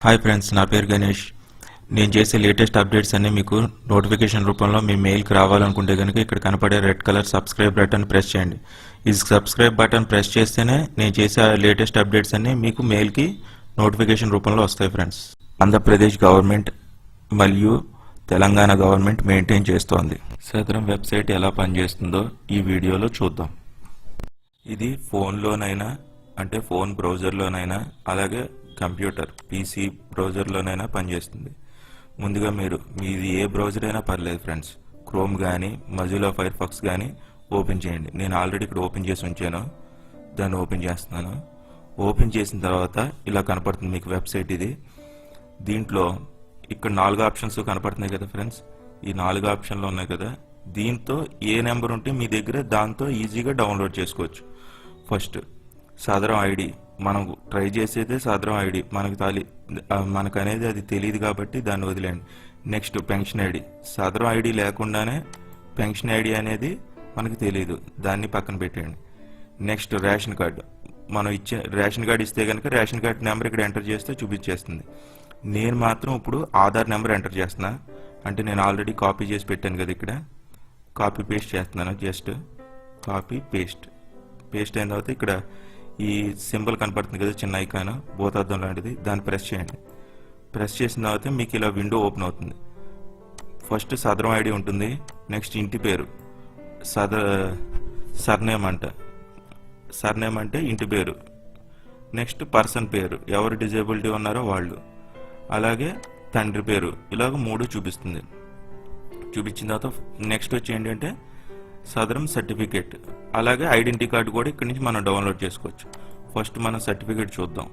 Hi friends, నా పేరు గణేష్. నేను చేసే లేటెస్ట్ అప్డేట్స్ అన్నీ మీకు నోటిఫికేషన్ రూపంలో మీ మెయిల్కి రావాలనుకుంటే కనుక ఇక్కడ కనపడే red colour subscribe button press చేయండి. ఈ సబ్స్క్రైబ్ బటన్ ప్రెస్ చేస్తేనే నేను చేసే లేటెస్ట్ అప్డేట్స్ అన్నీ మీకు మెయిల్కి నోటిఫికేషన్ రూపంలో వస్తాయి ఫ్రెండ్స్. ఆంధ్రప్రదేశ్ గవర్నమెంట్ మరియు తెలంగాణ గవర్నమెంట్ మెయింటైన్ చేస్తోంది. సదరం వెబ్సైట్ ఎలా పనిచేస్తుందో ఈ వీడియోలో చూద్దాం. ఇది ఫోన్లోనైనా అంటే ఫోన్ బ్రౌజర్లోనైనా అలాగే కంప్యూటర్ పీసీ బ్రౌజర్లోనైనా పనిచేస్తుంది. ముందుగా మీది ఏ బ్రౌజర్ అయినా పర్లేదు ఫ్రెండ్స్, క్రోమ్ కానీ మొజిల్లా ఫైర్ ఫాక్స్ కానీ ఓపెన్ చేయండి. నేను ఆల్రెడీ ఇక్కడ ఓపెన్ చేసి ఉంచాను, దాన్ని ఓపెన్ చేస్తున్నాను. ఓపెన్ చేసిన తర్వాత ఇలా కనపడుతుంది మీకు వెబ్సైట్. ఇది దీంట్లో ఇక్కడ 4 ఆప్షన్స్ కనపడుతున్నాయి కదా ఫ్రెండ్స్, ఈ 4 ఆప్షన్లు ఉన్నాయి కదా, దీంతో ఏ నెంబర్ ఉంటే మీ దగ్గర దాంతో ఈజీగా డౌన్లోడ్ చేసుకోవచ్చు. ఫస్ట్ సదరం ఐడి, మనం ట్రై చేసేదే సదరం ఐడి, మనకు అనేది అది తెలియదు కాబట్టి దాన్ని వదిలేండి. నెక్స్ట్ పెన్షన్ ఐడి, సదరం ఐడి లేకుండానే పెన్షన్ ఐడి అనేది మనకు తెలియదు, దాన్ని పక్కన పెట్టేయండి. నెక్స్ట్ రేషన్ కార్డు, మనం ఇచ్చే రేషన్ కార్డు ఇస్తే కనుక రేషన్ కార్డు నెంబర్ ఇక్కడ ఎంటర్ చేస్తే చూపించేస్తుంది. నేను మాత్రం ఇప్పుడు ఆధార్ నెంబర్ ఎంటర్ చేస్తున్నా, అంటే నేను ఆల్రెడీ కాపీ చేసి పెట్టాను కదా, ఇక్కడ కాపీ పేస్ట్ చేస్తున్నాను. జస్ట్ కాపీ పేస్ట్ అయిన తర్వాత ఇక్కడ ఈ సింబల్ కనపడుతుంది కదా, చిన్న ఐకాన్ భూతార్థం లాంటిది, దాన్ని ప్రెస్ చేయండి. ప్రెస్ చేసిన తర్వాత మీకు ఇలా విండో ఓపెన్ అవుతుంది. ఫస్ట్ సదరం ఐడి ఉంటుంది, నెక్స్ట్ ఇంటి పేరు, సర్నేమ్ అంటే ఇంటి పేరు, నెక్స్ట్ పర్సన్ పేరు, ఎవరు డిజేబిలిటీ ఉన్నారో వాళ్ళు, అలాగే తండ్రి పేరు, ఇలాగ 3 చూపిస్తుంది. చూపించిన తర్వాత నెక్స్ట్ వచ్చి ఏంటంటే సదరం సర్టిఫికేట్, అలాగే ఐడెంటిటీ కార్డు కూడా ఇక్కడి నుంచి మనం డౌన్లోడ్ చేసుకోవచ్చు. ఫస్ట్ మనం సర్టిఫికేట్ చూద్దాం.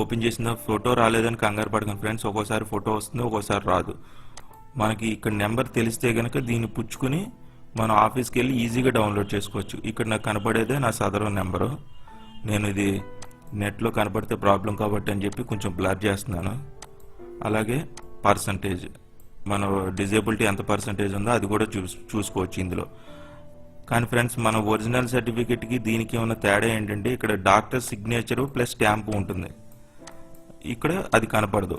ఓపెన్ చేసిన ఫోటో రాలేదని కంగారు పడకండి ఫ్రెండ్స్, ఒక్కోసారి ఫోటో వస్తుంది, ఒక్కోసారి రాదు. మనకి ఇక్కడ నెంబర్ తెలిస్తే కనుక దీన్ని పుచ్చుకుని మనం ఆఫీస్కి వెళ్ళి ఈజీగా డౌన్లోడ్ చేసుకోవచ్చు. ఇక్కడ నాకు కనపడేదే నా సదరం నెంబరు. నేను ఇది నెట్లో కనపడితే ప్రాబ్లం కాబట్టి అని చెప్పి కొంచెం బ్లర్ చేస్తున్నాను. అలాగే పర్సంటేజ్, మన డిజేబిలిటీ ఎంత పర్సంటేజ్ ఉందో అది కూడా చూసుకోవచ్చు ఇందులో. కానీ ఫ్రెండ్స్, మన ఒరిజినల్ సర్టిఫికేట్కి దీనికి ఉన్న తేడా ఏంటంటే ఇక్కడ డాక్టర్ సిగ్నేచరు ప్లస్ స్టాంపు ఉంటుంది, ఇక్కడ అది కనపడదు.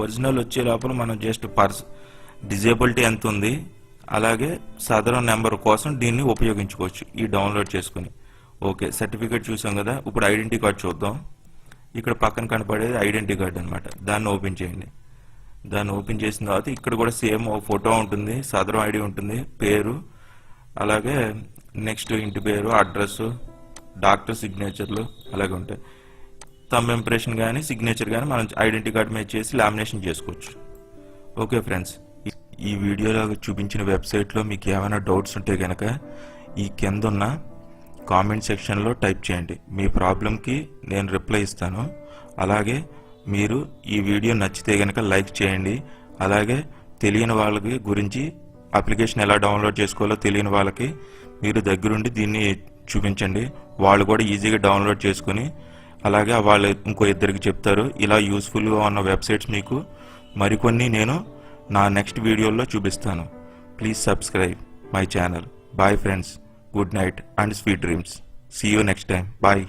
ఒరిజినల్ వచ్చే లోపల మనం జస్ట్ డిజేబిలిటీ ఎంత ఉంది, అలాగే సదరం నెంబర్ కోసం దీన్ని ఉపయోగించుకోవచ్చు ఈ డౌన్లోడ్ చేసుకుని. ఓకే, సర్టిఫికేట్ చూసాం కదా, ఇప్పుడు ఐడెంటిటీ కార్డ్ చూద్దాం. ఇక్కడ పక్కన కనపడేది ఐడెంటిటీ కార్డ్ అనమాట, దాన్ని ఓపెన్ చేయండి. దాన్ని ఓపెన్ చేసిన తర్వాత ఇక్కడ కూడా సేమ్ ఫోటో ఉంటుంది, సదరం ఐడి ఉంటుంది, పేరు, అలాగే నెక్స్ట్ ఇంటి పేరు, అడ్రస్, డాక్టర్ సిగ్నేచర్లు అలాగే ఉంటాయి. థంబ్ ఇంప్రెషన్ కానీ సిగ్నేచర్ కానీ మనం ఐడెంటిటీ కార్డ్ మీద చేసి లామినేషన్ చేసుకోవచ్చు. ఓకే ఫ్రెండ్స్, ఈ వీడియోలో చూపించిన వెబ్సైట్లో మీకు ఏమైనా డౌట్స్ ఉంటే కనుక ఈ కింద ఉన్న కామెంట్ సెక్షన్లో టైప్ చేయండి. మీ ప్రాబ్లంకి నేను రిప్లై ఇస్తాను. అలాగే మీరు ఈ వీడియో నచ్చితే కనుక లైక్ చేయండి. అలాగే తెలియని వాళ్ళకి గురించి అప్లికేషన్ ఎలా డౌన్లోడ్ చేసుకోవాలో తెలియని వాళ్ళకి మీరు దగ్గరుండి దీన్ని చూపించండి. వాళ్ళు కూడా ఈజీగా డౌన్లోడ్ చేసుకుని అలాగే వాళ్ళు ఇంకో ఇద్దరికి చెప్తారు. ఇలా యూస్ఫుల్గా ఉన్న వెబ్సైట్స్ మీకు మరికొన్ని నేను నా నెక్స్ట్ వీడియోలో చూపిస్తాను. Please subscribe my channel. Bye friends, good night and sweet dreams. See you next time. Bye.